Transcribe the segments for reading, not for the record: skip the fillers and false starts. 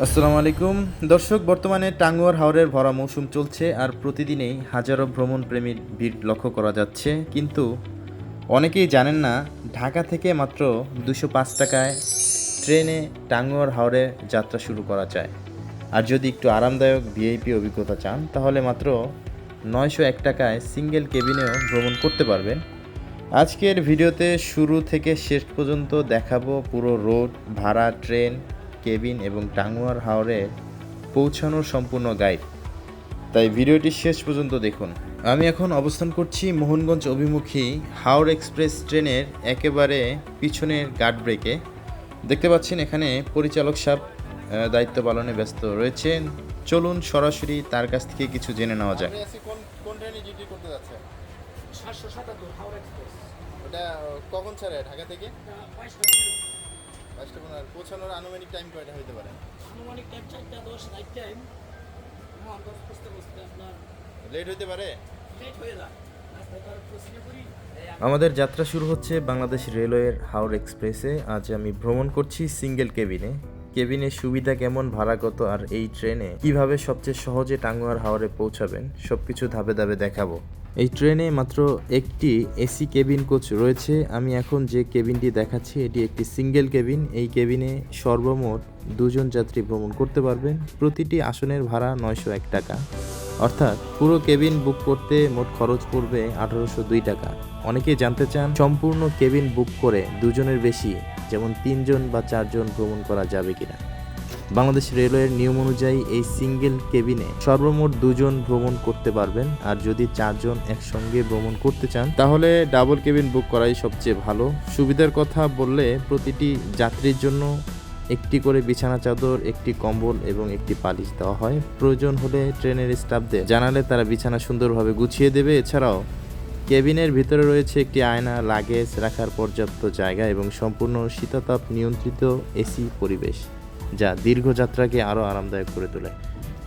আসসালামু আলাইকুম দর্শক, বর্তমানে টাঙ্গুয়ার হাওরের ভরা মৌসুম চলছে আর প্রতিদিনেই হাজারো ভ্রমণপ্রেমীর ভিড় লক্ষ্য করা যাচ্ছে। কিন্তু অনেকেই জানেন না, ঢাকা থেকে মাত্র 205 টাকায় ট্রেনে টাঙ্গুয়ার হাওরে যাত্রা শুরু করা যায়। আর যদি একটু আরামদায়ক ভিআইপি অভিজ্ঞতা চান তাহলে মাত্র 901 টাকায় সিঙ্গেল কেবিনেও ভ্রমণ করতে পারবেন। আজকের ভিডিওতে শুরু থেকে শেষ পর্যন্ত দেখাবো পুরো রোড, ভাড়া, ট্রেন, কেবিন এবং টাঙ্গুয়ার হাওরে পৌঁছানোর সম্পূর্ণ গাইড। তাই ভিডিওটি শেষ পর্যন্ত দেখুন। আমি এখন অবস্থান করছি মোহনগঞ্জ অভিমুখী হাওর এক্সপ্রেস ট্রেনের একেবারে পিছনের গার্ড ব্রেকে। দেখতে পাচ্ছেন এখানে পরিচালক সাহেব দায়িত্ব পালনে ব্যস্ত রয়েছেন। চলুন সরাসরি তার কাছ থেকে কিছু জেনে নেওয়া যাক। কোন ট্রেনে ডিউটি করতে যাচ্ছে? 777 হাওড়া এক্সপ্রেস। ওটা কখন ছাড়ে ঢাকা থেকে? 5টা 15 পৌঁছানোর আনুমানিক টাইম কয়টা হতে পারে? আনুমানিক টাইম 4:10 নাইট টাইম। মোহনগঞ্জ বুঝতে আপনার লেট হতে পারে? লেট হয়ে যায়। তার প্রশ্ন করি আমাদের যাত্রা শুরু হচ্ছে বাংলাদেশ রেলওয়ের হাওর এক্সপ্রেসে। আজ আমি ভ্রমণ করছি সিঙ্গেল কেবিনে। কেবিনের সুবিধা কেমন, ভাড়া কত, আর এই ট্রেনে কিভাবে সবচেয়ে সহজে টাঙ্গুয়ার হাওরে পৌঁছাবেন সবকিছু ধাপে ধাপে দেখাবো। এই ট্রেনে মাত্র একটি এসি কেবিন কোচ রয়েছে। আমি এখন যে কেবিনটি দেখাচ্ছি এটি একটি সিঙ্গেল কেবিন। এই কেবিনে সর্বমোট 2 জন যাত্রী ভ্রমণ করতে পারবেন। প্রতিটি আসনের ভাড়া 901 টাকা, অর্থাৎ পুরো কেবিন বুক করতে মোট খরচ পড়বে 1802 টাকা। অনেকেই জানতে চান সম্পূর্ণ কেবিন বুক করে 2 জনের বেশি, যেমন 3 জন বা 4 জন ভ্রমণ করা যাবে কিনা। বাংলাদেশ রেলওয়ের নিয়ম অনুযায়ী এই সিঙ্গেল কেবিনে সর্বমোট 2 জন ভ্রমণ করতে পারবেন। আর যদি 4 জন একসঙ্গে ভ্রমণ করতে চান তাহলে ডাবল কেবিন বুক করাই সবচেয়ে ভালো। সুবিধার কথা বললে প্রতিটি যাত্রীর জন্য একটি করে বিছানা চাদর, একটি কম্বল এবং একটি বালিশ দেওয়া হয়। প্রয়োজন হলে ট্রেনের স্টাফদের জানালে তারা বিছানা সুন্দরভাবে গুছিয়ে দেবে। এছাড়াও কেবিনের ভিতরে রয়েছে একটি আয়না, লাগেজ রাখার পর্যাপ্ত জায়গা এবং সম্পূর্ণ শীতাতাপ নিয়ন্ত্রিত এসি পরিবেশ, যা দীর্ঘ যাত্রাকে আরও আরামদায়ক করে তোলে।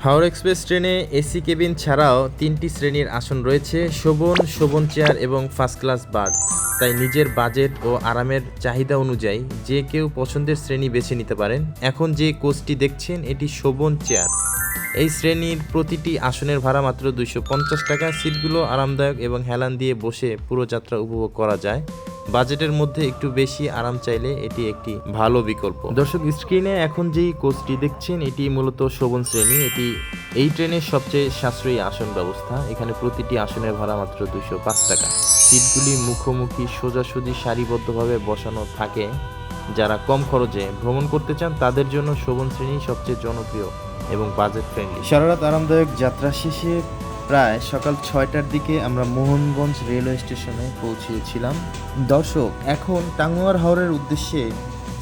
হাওড়া এক্সপ্রেস ট্রেনে এসি কেবিন ছাড়াও 3টি শ্রেণীর আসন রয়েছে: শোভন চেয়ার এবং ফার্স্ট ক্লাস বার্থ। তাই নিজের বাজেট ও আরামের চাহিদা অনুযায়ী যে কেউ পছন্দের শ্রেণী বেছে নিতে পারেন। এখন যে কোচটি দেখছেন এটি শোভন চেয়ার। এই শ্রেণীর প্রতিটি আসনের ভাড়া মাত্র 250 টাকা। সিটগুলো আরামদায়ক এবং হেলান দিয়ে বসে পুরো যাত্রা উপভোগ করা যায়। বাজেটের মধ্যে একটু বেশি আরাম চাইলে এটি একটি ভালো বিকল্প। দর্শক, স্ক্রিনে এখন যেই কোচটি দেখছেন এটি মূলত শোভন শ্রেণী। এটি এই ট্রেনের সবচেয়ে সাশ্রয়ী আসন ব্যবস্থা। এখানে প্রতিটি আসনের ভাড়া মাত্র 205 টাকা। সিটগুলি মুখোমুখি সোজাসুজি সারিবদ্ধভাবে বসানো থাকে। যারা কম খরচে ভ্রমণ করতে চান তাদের জন্য শোভন শ্রেণী সবচেয়ে জনপ্রিয় এবং বাজেট ফ্রেন্ডলি। সারারাত আরামদায়ক যাত্রা শেষে প্রায় সকাল 6টার দিকে আমরা মোহনগঞ্জ রেলওয়ে স্টেশনে পৌঁছেছিলাম। দর্শক, এখন টাঙ্গুয়ার হাওরের উদ্দেশ্যে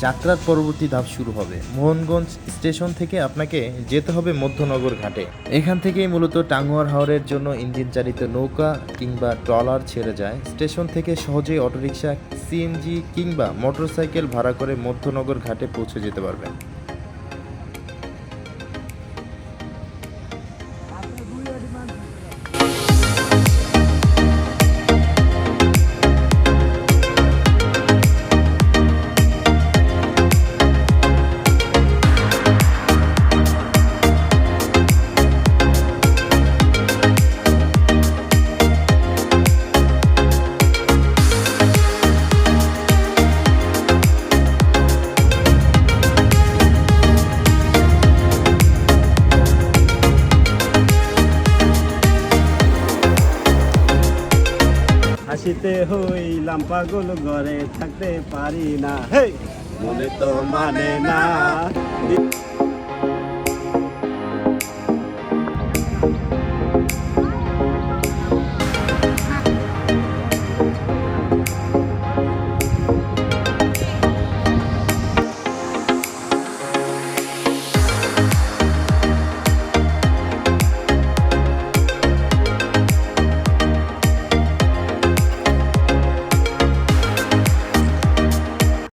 যাত্রার পরবর্তী ধাপ শুরু হবে। মোহনগঞ্জ স্টেশন থেকে আপনাকে যেতে হবে মধ্যনগর ঘাটে। এখান থেকেই মূলত টাঙ্গুয়ার হাওরের জন্য ইঞ্জিন চালিত নৌকা কিংবা ট্রলার ছেড়ে যায়। স্টেশন থেকে সহজেই অটোরিকশা, সিএনজি কিংবা মোটরসাইকেল ভাড়া করে মধ্যনগর ঘাটে পৌঁছে যেতে পারবেন। হাসিতে হইলাম পাগল, ঘরে থাকতে পারি না, মনে তো মানে না।